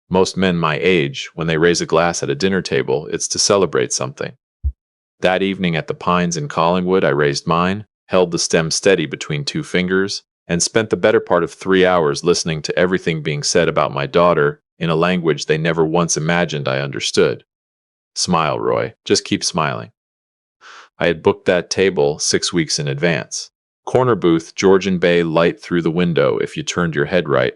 Most men my age, when they raise a glass at a dinner table, it's to celebrate something. That evening at the Pines in Collingwood, I raised mine, held the stem steady between two fingers, and spent the better part of 3 hours listening to everything being said about my daughter in a language they never once imagined I understood. Smile, Roy. Just keep smiling. I had booked that table 6 weeks in advance. Corner booth, Georgian Bay, light through the window if you turned your head right.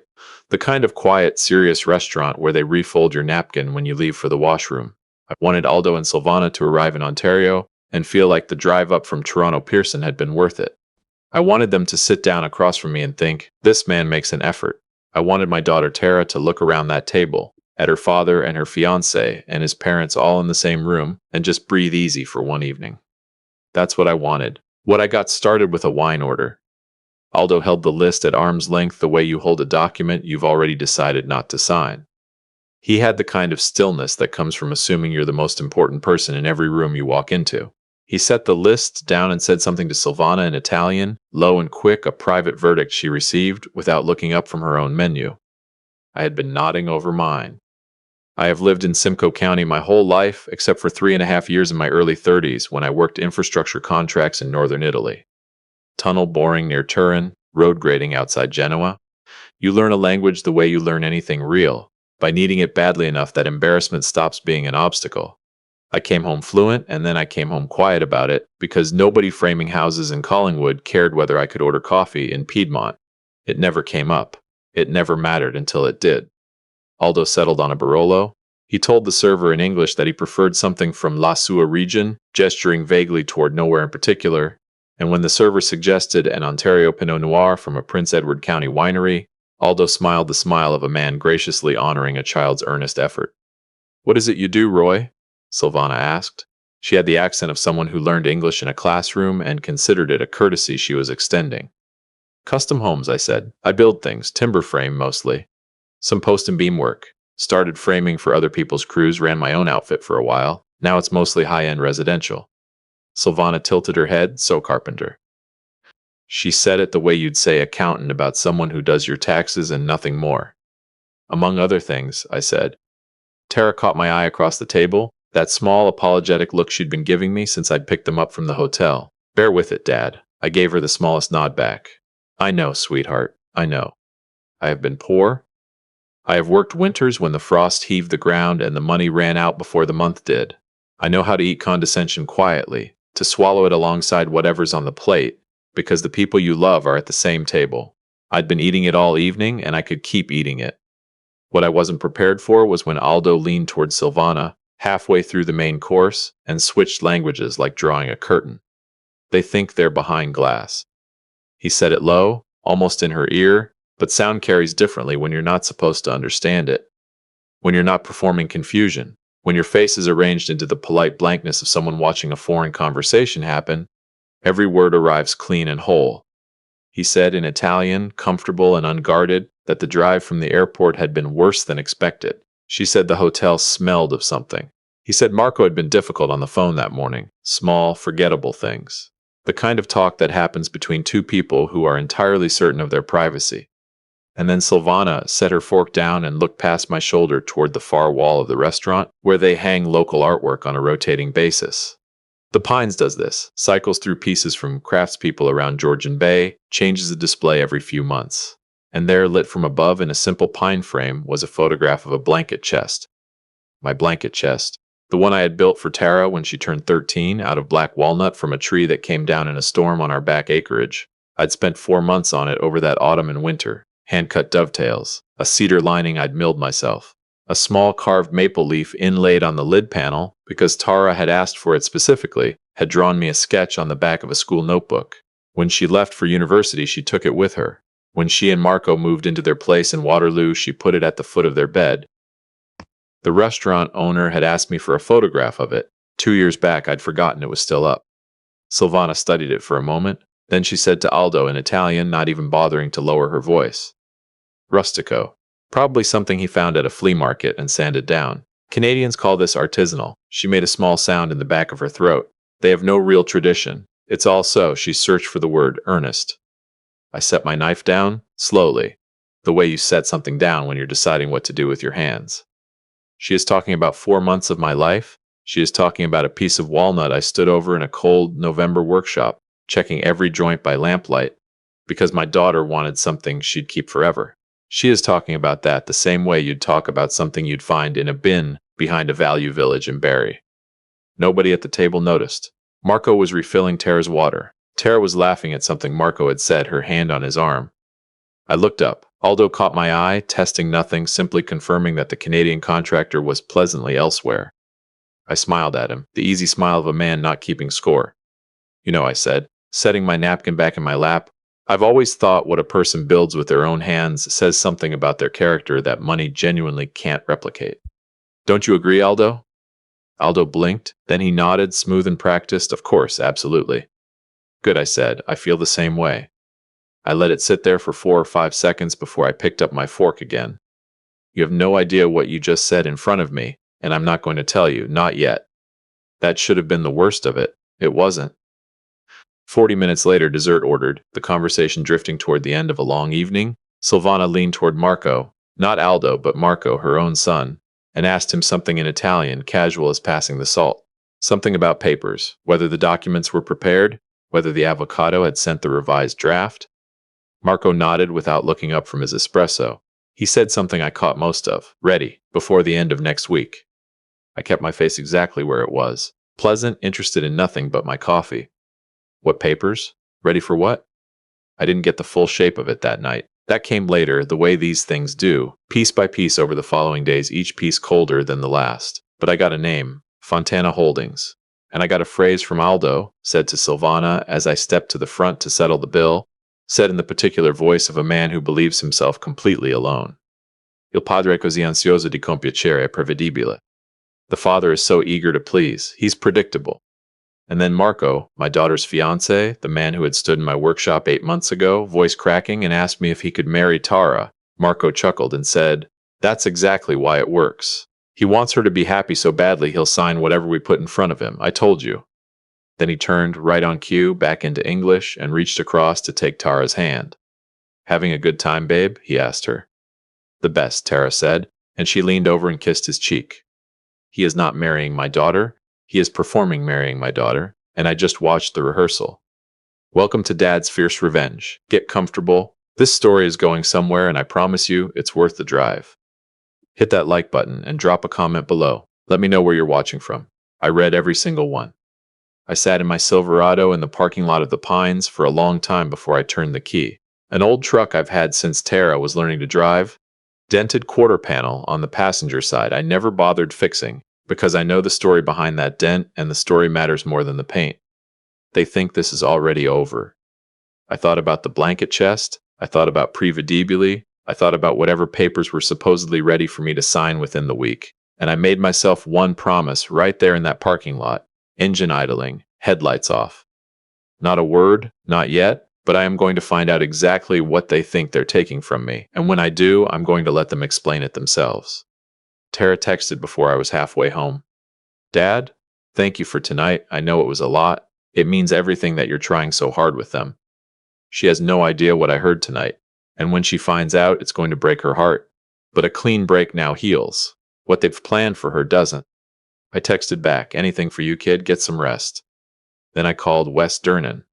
The kind of quiet, serious restaurant where they refold your napkin when you leave for the washroom. I wanted Aldo and Silvana to arrive in Ontario and feel like the drive up from Toronto Pearson had been worth it. I wanted them to sit down across from me and think, this man makes an effort. I wanted my daughter Tara to look around that table, at her father and her fiancé and his parents all in the same room, and just breathe easy for one evening. That's what I wanted. What I got started with a wine order. Aldo held the list at arm's length the way you hold a document you've already decided not to sign. He had the kind of stillness that comes from assuming you're the most important person in every room you walk into. He set the list down and said something to Silvana in Italian, low and quick, a private verdict she received without looking up from her own menu. I had been nodding over mine. I have lived in Simcoe County my whole life, except for 3.5 years in my early 30s when I worked infrastructure contracts in northern Italy. Tunnel boring near Turin, road grading outside Genoa. You learn a language the way you learn anything real, by needing it badly enough that embarrassment stops being an obstacle. I came home fluent, and then I came home quiet about it, because nobody framing houses in Collingwood cared whether I could order coffee in Piedmont. It never came up. It never mattered until it did. Aldo settled on a Barolo. He told the server in English that he preferred something from La Sua region, gesturing vaguely toward nowhere in particular, and when the server suggested an Ontario Pinot Noir from a Prince Edward County winery, Aldo smiled the smile of a man graciously honoring a child's earnest effort. "What is it you do, Roy?" Silvana asked. She had the accent of someone who learned English in a classroom and considered it a courtesy she was extending. "Custom homes," I said. "I build things, timber frame mostly. Some post and beam work. Started framing for other people's crews, ran my own outfit for a while. Now it's mostly high-end residential." Silvana tilted her head, "So carpenter." She said it the way you'd say accountant about someone who does your taxes and nothing more. "Among other things," I said. Tara caught my eye across the table, that small, apologetic look she'd been giving me since I'd picked them up from the hotel. "Bear with it, Dad." I gave her the smallest nod back. "I know, sweetheart, I know. I have been poor. I have worked winters when the frost heaved the ground and the money ran out before the month did. I know how to eat condescension quietly, to swallow it alongside whatever's on the plate, because the people you love are at the same table. I'd been eating it all evening, and I could keep eating it." What I wasn't prepared for was when Aldo leaned toward Silvana, halfway through the main course, and switched languages like drawing a curtain. "They think they're behind glass." He said it low, almost in her ear, but sound carries differently when you're not supposed to understand it. When you're not performing confusion, when your face is arranged into the polite blankness of someone watching a foreign conversation happen, every word arrives clean and whole. He said in Italian, comfortable and unguarded, that the drive from the airport had been worse than expected. She said the hotel smelled of something. He said Marco had been difficult on the phone that morning. Small, forgettable things. The kind of talk that happens between two people who are entirely certain of their privacy. And then Silvana set her fork down and looked past my shoulder toward the far wall of the restaurant, where they hang local artwork on a rotating basis. The Pines does this, cycles through pieces from craftspeople around Georgian Bay, changes the display every few months. And there, lit from above in a simple pine frame, was a photograph of a blanket chest. My blanket chest. The one I had built for Tara when she turned 13 out of black walnut from a tree that came down in a storm on our back acreage. I'd spent 4 months on it over that autumn and winter. Hand-cut dovetails. A cedar lining I'd milled myself. A small carved maple leaf inlaid on the lid panel, because Tara had asked for it specifically, had drawn me a sketch on the back of a school notebook. When she left for university, she took it with her. When she and Marco moved into their place in Waterloo, she put it at the foot of their bed. The restaurant owner had asked me for a photograph of it. 2 years back, I'd forgotten it was still up. Silvana studied it for a moment. Then she said to Aldo in Italian, not even bothering to lower her voice. "Rustico. Probably something he found at a flea market and sanded down. Canadians call this artisanal." She made a small sound in the back of her throat. "They have no real tradition. It's all so." She searched for the word earnest. I set my knife down, slowly. The way you set something down when you're deciding what to do with your hands. She is talking about 4 months of my life. She is talking about a piece of walnut I stood over in a cold November workshop, checking every joint by lamplight, because my daughter wanted something she'd keep forever. She is talking about that the same way you'd talk about something you'd find in a bin behind a value village in Barrie. Nobody at the table noticed. Marco was refilling Tara's water. Tara was laughing at something Marco had said, her hand on his arm. I looked up. Aldo caught my eye, testing nothing, simply confirming that the Canadian contractor was pleasantly elsewhere. I smiled at him, the easy smile of a man not keeping score. You know, I said, setting my napkin back in my lap, I've always thought what a person builds with their own hands says something about their character that money genuinely can't replicate. Don't you agree, Aldo? Aldo blinked, then he nodded, smooth and practiced. Of course, absolutely. Good, I said. I feel the same way. I let it sit there for 4 or 5 seconds before I picked up my fork again. You have no idea what you just said in front of me, and I'm not going to tell you, not yet. That should have been the worst of it. It wasn't. 40 minutes later, dessert ordered, the conversation drifting toward the end of a long evening. Silvana leaned toward Marco, not Aldo, but Marco, her own son, and asked him something in Italian, casual as passing the salt. Something about papers, whether the documents were prepared, whether the avocado had sent the revised draft. Marco nodded without looking up from his espresso. He said something I caught most of, ready, before the end of next week. I kept my face exactly where it was, pleasant, interested in nothing but my coffee. What papers? Ready for what? I didn't get the full shape of it that night. That came later, the way these things do, piece by piece over the following days, each piece colder than the last. But I got a name, Fontana Holdings. And I got a phrase from Aldo, said to Silvana as I stepped to the front to settle the bill, said in the particular voice of a man who believes himself completely alone. Il padre così ansioso di compiacere è prevedibile. The father is so eager to please, he's predictable. And then Marco, my daughter's fiancé, the man who had stood in my workshop 8 months ago, voice cracking, and asked me if he could marry Tara. Marco chuckled and said, "That's exactly why it works. He wants her to be happy so badly he'll sign whatever we put in front of him. I told you." Then he turned, right on cue, back into English and reached across to take Tara's hand. "Having a good time, babe?" he asked her. "The best," Tara said, and she leaned over and kissed his cheek. He is not marrying my daughter. He is performing marrying my daughter, and I just watched the rehearsal. Welcome to Dad's Fierce Revenge. Get comfortable. This story is going somewhere, and I promise you, it's worth the drive. Hit that like button and drop a comment below. Let me know where you're watching from. I read every single one. I sat in my Silverado in the parking lot of the Pines for a long time before I turned the key. An old truck I've had since Tara was learning to drive. Dented quarter panel on the passenger side I never bothered fixing, because I know the story behind that dent, and the story matters more than the paint. They think this is already over. I thought about the blanket chest. I thought about prevedibili. I thought about whatever papers were supposedly ready for me to sign within the week. And I made myself one promise right there in that parking lot. Engine idling, headlights off. Not a word, not yet, but I am going to find out exactly what they think they're taking from me. And when I do, I'm going to let them explain it themselves. Tara texted before I was halfway home. "Dad, thank you for tonight. I know it was a lot. It means everything that you're trying so hard with them." She has no idea what I heard tonight, and when she finds out, it's going to break her heart. But a clean break now heals. What they've planned for her doesn't. I texted back, "Anything for you, kid, get some rest." Then I called Wes Durnan.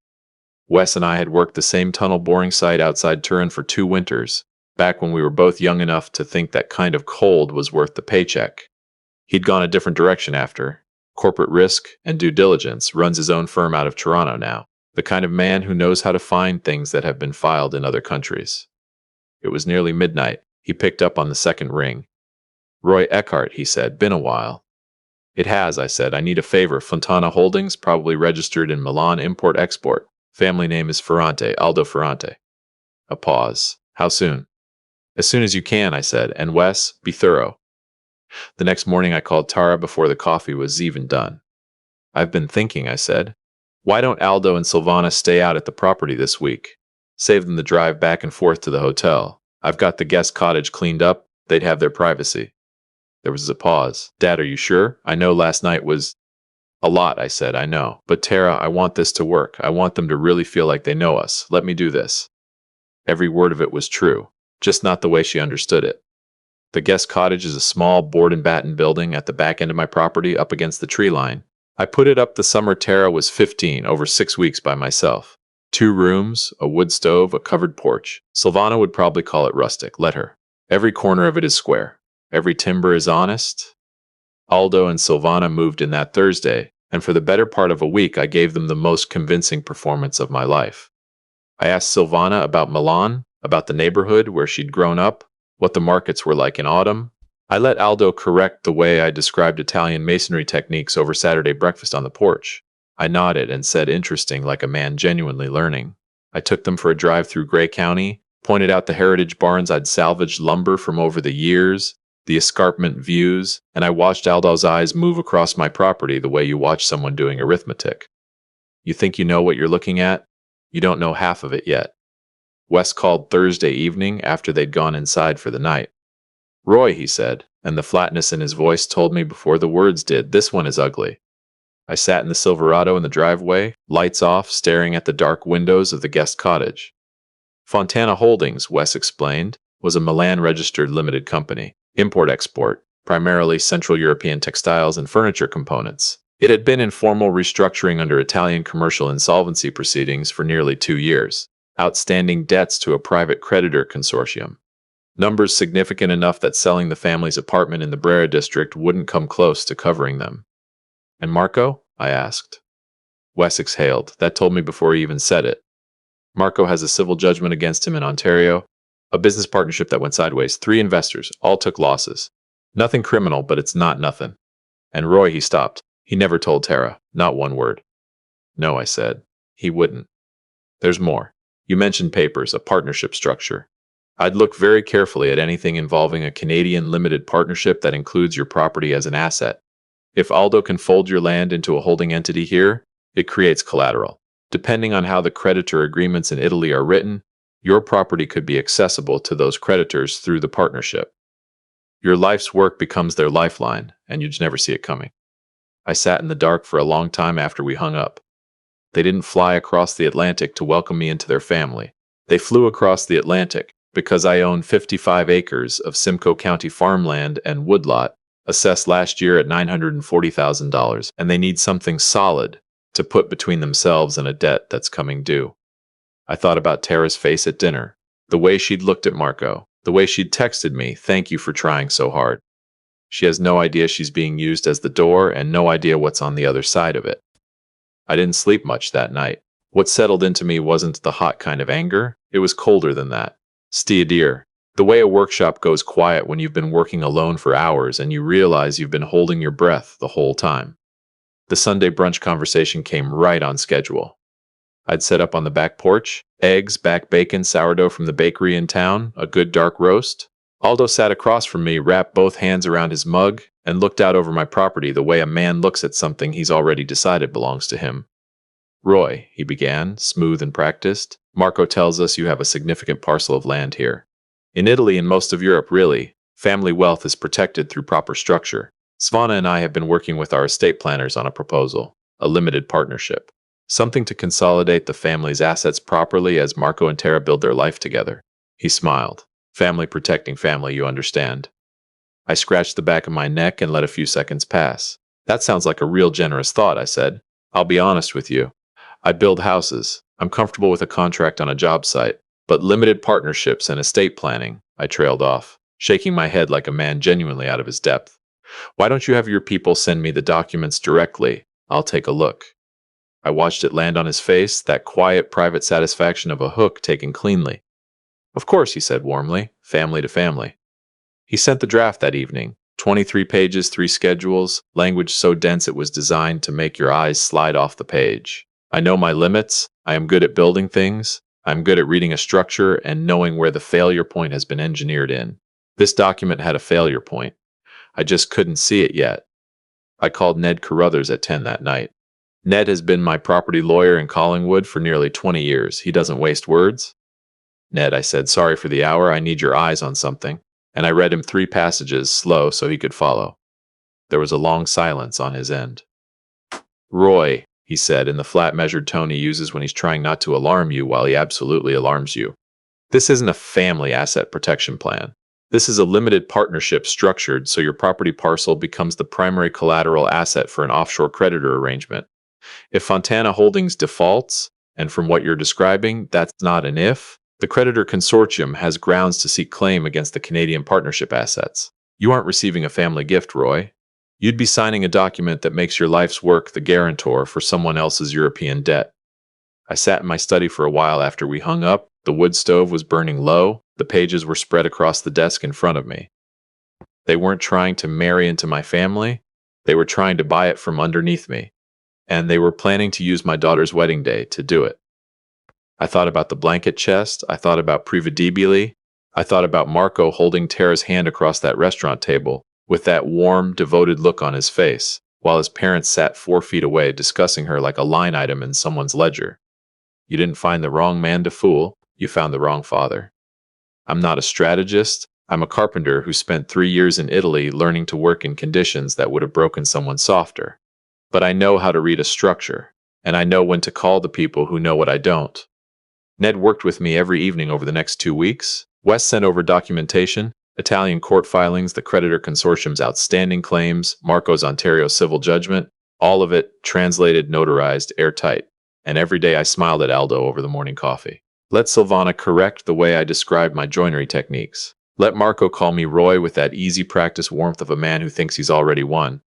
Wes and I had worked the same tunnel boring site outside Turin for 2 winters, back when we were both young enough to think that kind of cold was worth the paycheck. He'd gone a different direction after. Corporate risk and due diligence, runs his own firm out of Toronto now. The kind of man who knows how to find things that have been filed in other countries. It was nearly midnight. He picked up on the second ring. "Roy Eckhart," he said, "been a while." "It has," I said. "I need a favor. Fontana Holdings, probably registered in Milan, import-export. Family name is Ferrante, Aldo Ferrante." A pause. "How soon?" "As soon as you can," I said. "And Wes, be thorough." The next morning I called Tara before the coffee was even done. "I've been thinking," I said. "Why don't Aldo and Silvana stay out at the property this week? Save them the drive back and forth to the hotel. I've got the guest cottage cleaned up. They'd have their privacy." There was a pause. "Dad, are you sure? I know last night was—" "A lot," I said, "I know. But Tara, I want this to work. I want them to really feel like they know us. Let me do this." Every word of it was true. just not the way she understood it. The guest cottage is a small board and batten building at the back end of my property up against the tree line. I put it up the summer Tara was 15, over 6 weeks by myself. 2 rooms, a wood stove, a covered porch. Silvana would probably call it rustic, let her. Every corner of it is square. Every timber is honest. Aldo and Silvana moved in that Thursday, and for the better part of a week I gave them the most convincing performance of my life. I asked Silvana about Milan, about the neighborhood where she'd grown up, what the markets were like in autumn. I let Aldo correct the way I described Italian masonry techniques over Saturday breakfast on the porch. I nodded and said interesting like a man genuinely learning. I took them for a drive through Gray County, pointed out the heritage barns I'd salvaged lumber from over the years, the escarpment views, and I watched Aldo's eyes move across my property the way you watch someone doing arithmetic. You think you know what you're looking at? You don't know half of it yet. Wes called Thursday evening after they'd gone inside for the night. Roy, he said, and the flatness in his voice told me before the words did, this one is ugly. I sat in the Silverado in the driveway, lights off, staring at the dark windows of the guest cottage. Fontana Holdings, Wes explained, was a Milan-registered limited company, import-export, primarily Central European textiles and furniture components. It had been in formal restructuring under Italian commercial insolvency proceedings for nearly 2 years, outstanding debts to a private creditor consortium. Numbers significant enough that selling the family's apartment in the Brera district wouldn't come close to covering them. And Marco? I asked. Wes exhaled. That told me before he even said it. Marco has a civil judgment against him in Ontario, a business partnership that went sideways. 3 investors, all took losses. Nothing criminal, but it's not nothing. And Roy, he stopped. He never told Tara, not one word. No, I said. He wouldn't. There's more. You mentioned papers, a partnership structure. I'd look very carefully at anything involving a Canadian limited partnership that includes your property as an asset. If Aldo can fold your land into a holding entity here, it creates collateral. Depending on how the creditor agreements in Italy are written, your property could be accessible to those creditors through the partnership. Your life's work becomes their lifeline, and you'd never see it coming. I sat in the dark for a long time after we hung up. They didn't fly across the Atlantic to welcome me into their family. They flew across the Atlantic because I own 55 acres of Simcoe County farmland and woodlot, assessed last year at $940,000, and they need something solid to put between themselves and a debt that's coming due. I thought about Tara's face at dinner, the way she'd looked at Marco, the way she'd texted me, "Thank you for trying so hard." She has no idea she's being used as the door and no idea what's on the other side of it. I didn't sleep much that night. What settled into me wasn't the hot kind of anger, it was colder than that. Steadir. The way a workshop goes quiet when you've been working alone for hours and you realize you've been holding your breath the whole time. The Sunday brunch conversation came right on schedule. I'd set up on the back porch, eggs, back bacon, sourdough from the bakery in town, a good dark roast. Aldo sat across from me, wrapped both hands around his mug, and looked out over my property the way a man looks at something he's already decided belongs to him. Roy, he began, smooth and practiced, Marco tells us you have a significant parcel of land here. In Italy and most of Europe, really, family wealth is protected through proper structure. Silvana and I have been working with our estate planners on a proposal, a limited partnership. Something to consolidate the family's assets properly as Marco and Tara build their life together. He smiled. Family protecting family, you understand. I scratched the back of my neck and let a few seconds pass. That sounds like a real generous thought, I said. I'll be honest with you. I build houses. I'm comfortable with a contract on a job site. But limited partnerships and estate planning, I trailed off, shaking my head like a man genuinely out of his depth. Why don't you have your people send me the documents directly? I'll take a look. I watched it land on his face, that quiet, private satisfaction of a hook taken cleanly. Of course, he said warmly, family to family. He sent the draft that evening, 23 pages, 3 schedules, language so dense it was designed to make your eyes slide off the page. I know my limits. I am good at building things. I'm good at reading a structure and knowing where the failure point has been engineered in. This document had a failure point. I just couldn't see it yet. I called Ned Carruthers at 10 that night. Ned has been my property lawyer in Collingwood for nearly 20 years. He doesn't waste words. Ned, I said, sorry for the hour. I need your eyes on something. And I read him 3 passages, slow so he could follow. There was a long silence on his end. Roy, he said in the flat, measured tone he uses when he's trying not to alarm you while he absolutely alarms you. This isn't a family asset protection plan. This is a limited partnership structured so your property parcel becomes the primary collateral asset for an offshore creditor arrangement. If Fontana Holdings defaults, and from what you're describing, that's not an if, the creditor consortium has grounds to seek claim against the Canadian partnership assets. You aren't receiving a family gift, Roy. You'd be signing a document that makes your life's work the guarantor for someone else's European debt. I sat in my study for a while after we hung up. The wood stove was burning low. The pages were spread across the desk in front of me. They weren't trying to marry into my family. They were trying to buy it from underneath me. And they were planning to use my daughter's wedding day to do it. I thought about the blanket chest. I thought about Privedibili. I thought about Marco holding Tara's hand across that restaurant table, with that warm, devoted look on his face, while his parents sat 4 feet away discussing her like a line item in someone's ledger. You didn't find the wrong man to fool. You found the wrong father. I'm not a strategist. I'm a carpenter who spent 3 years in Italy learning to work in conditions that would have broken someone softer. But I know how to read a structure, and I know when to call the people who know what I don't. Ned worked with me every evening over the next 2 weeks. Wes sent over documentation, Italian court filings, the creditor consortium's outstanding claims, Marco's Ontario civil judgment, all of it translated, notarized, airtight. And every day I smiled at Aldo over the morning coffee. Let Silvana correct the way I described my joinery techniques. Let Marco call me Roy with that easy practice warmth of a man who thinks he's already won.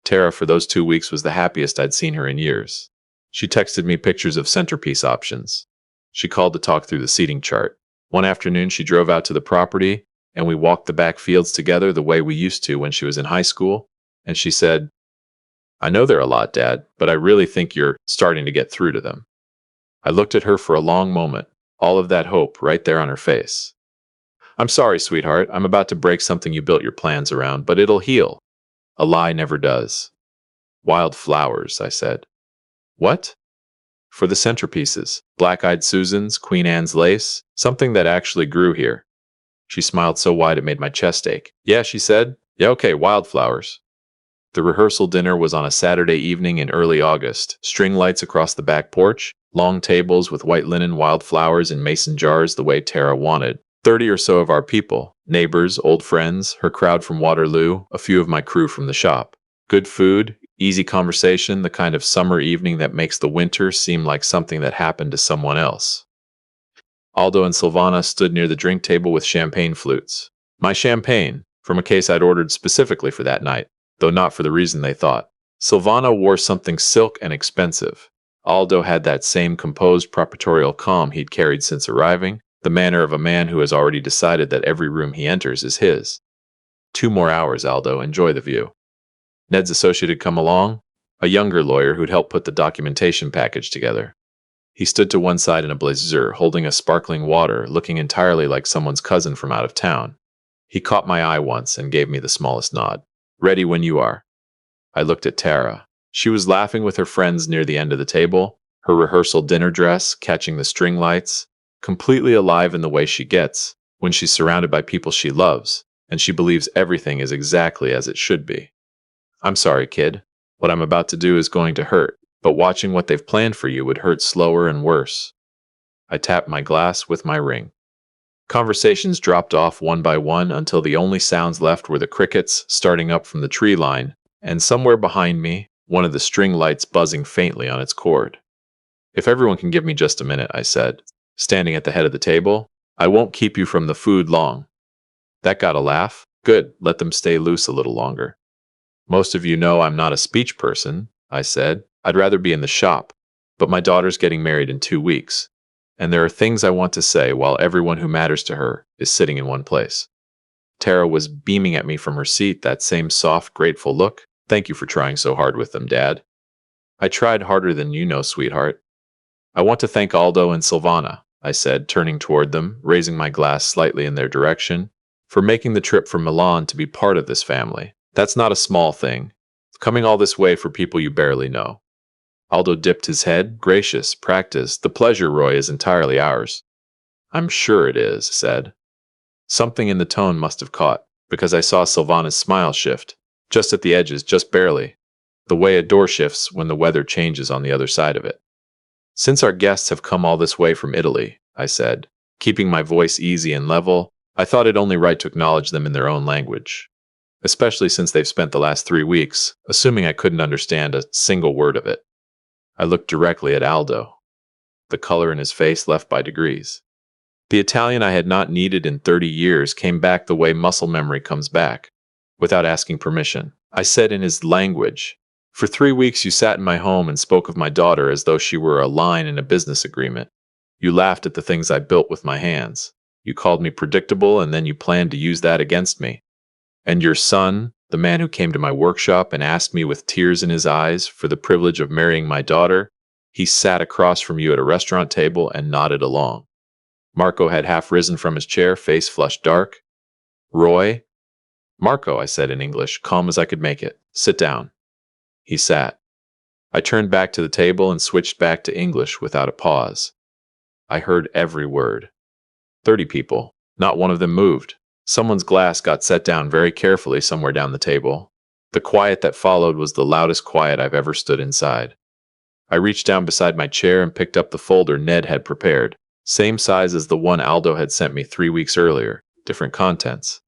Tara, for those 2 weeks, was the happiest I'd seen her in years. She texted me pictures of centerpiece options. She called to talk through the seating chart. One afternoon, she drove out to the property, and we walked the back fields together the way we used to when she was in high school, and she said, "I know they're a lot, Dad, but I really think you're starting to get through to them." I looked at her for a long moment, all of that hope right there on her face. "I'm sorry, sweetheart. I'm about to break something you built your plans around, but it'll heal. A lie never does." "Wild flowers," I said. "What?" "For the centerpieces. Black-eyed Susans, Queen Anne's lace, something that actually grew here." She smiled so wide it made my chest ache. "Yeah," she said. "Yeah, okay, wildflowers." The rehearsal dinner was on a Saturday evening in early August. String lights across the back porch, long tables with white linen wildflowers in mason jars the way Tara wanted. 30 or so of our people, neighbors, old friends, her crowd from Waterloo, a few of my crew from the shop. Good food, easy conversation, the kind of summer evening that makes the winter seem like something that happened to someone else. Aldo and Silvana stood near the drink table with champagne flutes. My champagne, from a case I'd ordered specifically for that night, though not for the reason they thought. Silvana wore something silk and expensive. Aldo had that same composed proprietorial calm he'd carried since arriving, the manner of a man who has already decided that every room he enters is his. 2 more hours, Aldo. Enjoy the view. Ned's associate had come along, a younger lawyer who'd helped put the documentation package together. He stood to one side in a blazer, holding a sparkling water, looking entirely like someone's cousin from out of town. He caught my eye once and gave me the smallest nod. "Ready when you are." I looked at Tara. She was laughing with her friends near the end of the table, her rehearsal dinner dress catching the string lights, completely alive in the way she gets when she's surrounded by people she loves, and she believes everything is exactly as it should be. "I'm sorry, kid. What I'm about to do is going to hurt, but watching what they've planned for you would hurt slower and worse." I tapped my glass with my ring. Conversations dropped off one by one until the only sounds left were the crickets starting up from the tree line, and somewhere behind me, one of the string lights buzzing faintly on its cord. "If everyone can give me just a minute," I said, standing at the head of the table, "I won't keep you from the food long." That got a laugh. "Good, let them stay loose a little longer." "Most of you know I'm not a speech person," I said. "I'd rather be in the shop, but my daughter's getting married in 2 weeks, and there are things I want to say while everyone who matters to her is sitting in one place." Tara was beaming at me from her seat, that same soft, grateful look. "Thank you for trying so hard with them, Dad." "I tried harder than you know, sweetheart." "I want to thank Aldo and Silvana," I said, turning toward them, raising my glass slightly in their direction, "for making the trip from Milan to be part of this family. That's not a small thing. Coming all this way for people you barely know." Aldo dipped his head. "Gracious, practice. The pleasure, Roy, is entirely ours." "I'm sure it is," said. Something in the tone must have caught, because I saw Silvana's smile shift, just at the edges, just barely, the way a door shifts when the weather changes on the other side of it. "Since our guests have come all this way from Italy," I said, Keeping my voice easy and level, I thought it only right to acknowledge them in their own language, especially since they've spent the last 3 weeks assuming I couldn't understand a single word of it. I looked directly at Aldo, the color in his face left by degrees. The Italian I had not needed in 30 years came back the way muscle memory comes back, without asking permission. I said in his language, "For 3 weeks you sat in my home and spoke of my daughter as though she were a line in a business agreement. You laughed at the things I built with my hands. You called me predictable, and then you planned to use that against me. And your son, the man who came to my workshop and asked me with tears in his eyes for the privilege of marrying my daughter, he sat across from you at a restaurant table and nodded along." Marco had half risen from his chair, face flushed dark. "Roy?" "Marco," I said in English, calm as I could make it. "Sit down." He sat. I turned back to the table and switched back to English without a pause. I heard every word. 30 people. Not one of them moved. Someone's glass got set down very carefully somewhere down the table. The quiet that followed was the loudest quiet I've ever stood inside. I reached down beside my chair and picked up the folder Ned had prepared. Same size as the one Aldo had sent me 3 weeks earlier. Different contents.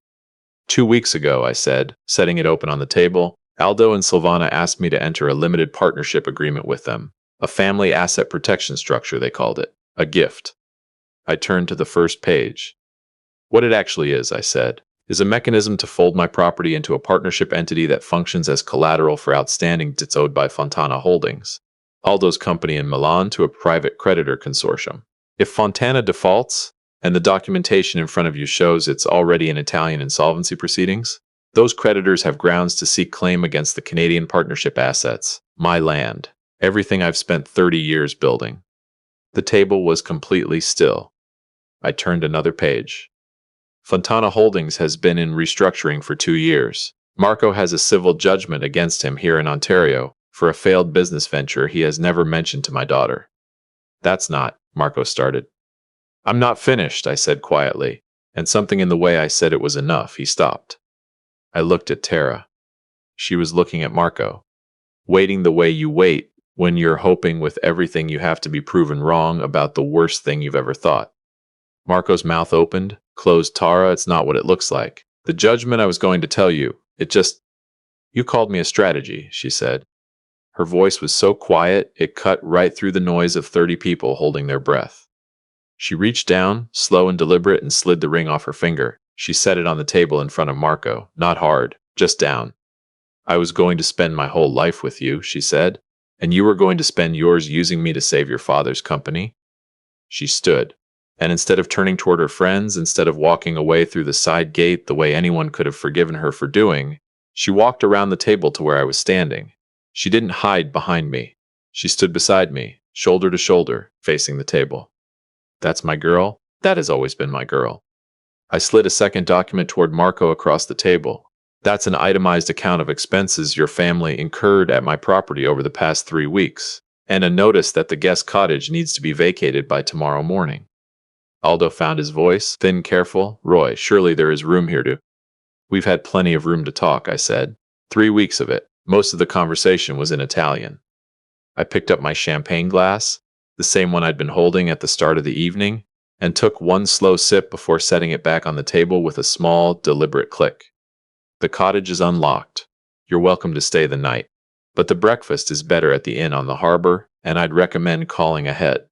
2 weeks ago, I said, setting it open on the table, Aldo and Silvana asked me to enter a limited partnership agreement with them. A family asset protection structure, they called it. A gift. I turned to the first page. What it actually is, I said, is a mechanism to fold my property into a partnership entity that functions as collateral for outstanding debts owed by Fontana Holdings, Aldo's company in Milan, to a private creditor consortium. If Fontana defaults, and the documentation in front of you shows it's already in Italian insolvency proceedings, those creditors have grounds to seek claim against the Canadian partnership assets, my land, everything I've spent 30 years building. The table was completely still. I turned another page. Fontana Holdings has been in restructuring for 2 years. Marco has a civil judgment against him here in Ontario for a failed business venture he has never mentioned to my daughter. That's not, Marco started. I'm not finished, I said quietly, and something in the way I said it was enough. He stopped. I looked at Tara. She was looking at Marco. Waiting the way you wait when you're hoping with everything you have to be proven wrong about the worst thing you've ever thought. Marco's mouth opened, closed. Tara, it's not what it looks like. The judgment I was going to tell you, it just... You called me a strategy, she said. Her voice was so quiet, it cut right through the noise of 30 people holding their breath. She reached down, slow and deliberate, and slid the ring off her finger. She set it on the table in front of Marco, not hard, just down. I was going to spend my whole life with you, she said, and you were going to spend yours using me to save your father's company. She stood, and instead of turning toward her friends, instead of walking away through the side gate the way anyone could have forgiven her for doing, she walked around the table to where I was standing. She didn't hide behind me. She stood beside me, shoulder to shoulder, facing the table. That's my girl. That has always been my girl. I slid a second document toward Marco across the table. That's an itemized account of expenses your family incurred at my property over the past 3 weeks, and a notice that the guest cottage needs to be vacated by tomorrow morning. Aldo found his voice, thin, careful. Roy, surely there is room here to... We've had plenty of room to talk, I said. 3 weeks of it. Most of the conversation was in Italian. I picked up my champagne glass, the same one I'd been holding at the start of the evening, and took one slow sip before setting it back on the table with a small, deliberate click. The cottage is unlocked. You're welcome to stay the night. But the breakfast is better at the inn on the harbor, and I'd recommend calling ahead.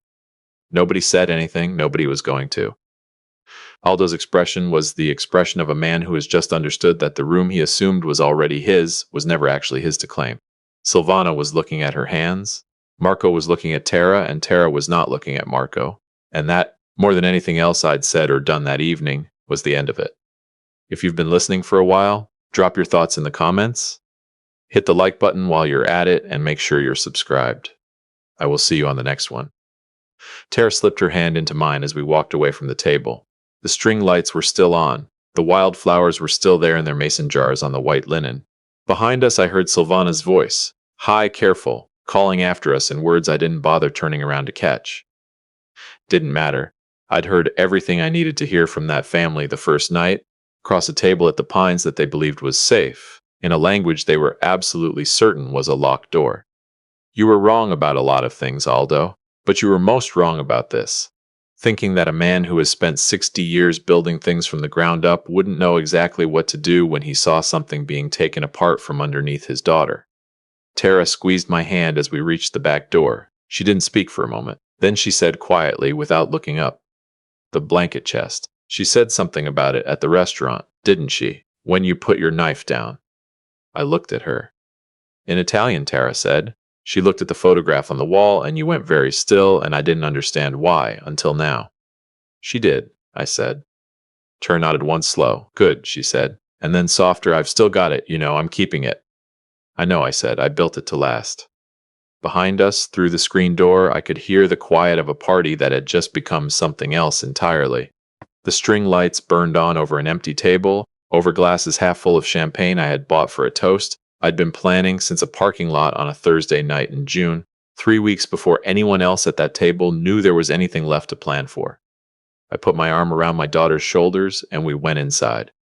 Nobody said anything. Nobody was going to. Aldo's expression was the expression of a man who has just understood that the room he assumed was already his was never actually his to claim. Silvana was looking at her hands. Marco was looking at Tara, and Tara was not looking at Marco. And that, more than anything else I'd said or done that evening, was the end of it. If you've been listening for a while, drop your thoughts in the comments. Hit the like button while you're at it, and make sure you're subscribed. I will see you on the next one. Tara slipped her hand into mine as we walked away from the table. The string lights were still on. The wildflowers were still there in their mason jars on the white linen. Behind us, I heard Silvana's voice, high, careful, calling after us in words I didn't bother turning around to catch. Didn't matter. I'd heard everything I needed to hear from that family the first night, across a table at the Pines that they believed was safe, in a language they were absolutely certain was a locked door. You were wrong about a lot of things, Aldo, but you were most wrong about this. thinking that a man who has spent 60 years building things from the ground up wouldn't know exactly what to do when he saw something being taken apart from underneath his daughter. Tara squeezed my hand as we reached the back door. She didn't speak for a moment. Then she said quietly, without looking up, "The blanket chest. She said something about it at the restaurant, didn't she? When you put your knife down." I looked at her. "In Italian," Tara said. She looked at the photograph on the wall, and you went very still, and I didn't understand why, until now. "She did," I said. Tara nodded once slow. "Good," she said. And then softer, "I've still got it, I'm keeping it." "I know," I said. "I built it to last." Behind us, through the screen door, I could hear the quiet of a party that had just become something else entirely. The string lights burned on over an empty table, over glasses half full of champagne I had bought for a toast I'd been planning since a parking lot on a Thursday night in June, 3 weeks before anyone else at that table knew there was anything left to plan for. I put my arm around my daughter's shoulders, and we went inside.